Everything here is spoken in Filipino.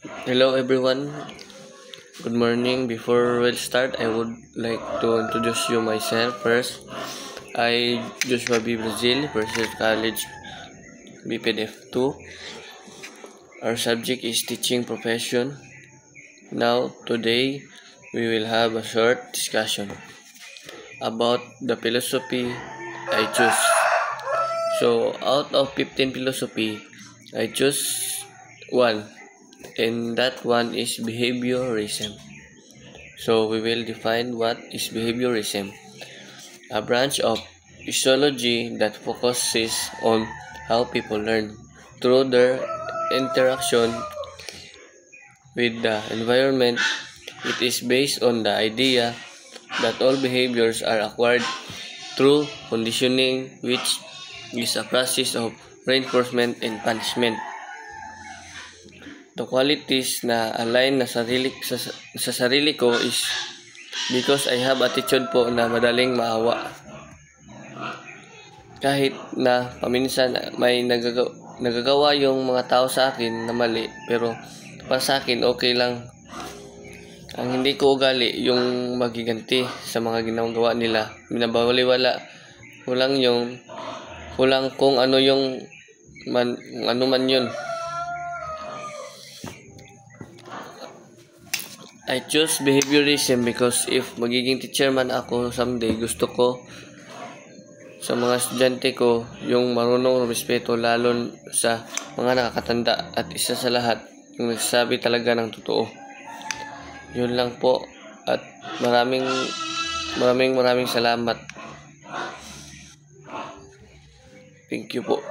Hello everyone. Good morning. Before we'll start, I would like to introduce you myself first. I Joshua B. Brazil, Brazil College BPDF 2. Our subject is teaching profession. Now, today, we will have a short discussion about the philosophy I choose. So, out of 15 philosophy, I choose one, and that one is behaviorism. So we will define what is behaviorism, a branch of psychology that focuses on how people learn through their interaction with the environment. It is based on the idea that all behaviors are acquired through conditioning, which is a process of reinforcement and punishment. The qualities na align sa sarili ko is because I have attitude po na madaling maawa. Kahit na paminsan may nagagawa yung mga tao sa akin na mali, pero para sa akin okay lang. Ang hindi ko ugali yung magiganti sa mga ginagawa nila. Minabawaliwala. Kulang kung ano yung ano man yun. I choose behaviorism because if magiging teacher man ako someday, gusto ko sa mga estudyante ko yung marunong respeto lalo sa mga nakakatanda at isa sa lahat, yung nagsasabi talaga ng totoo. Yun lang po at maraming salamat. Thank you po.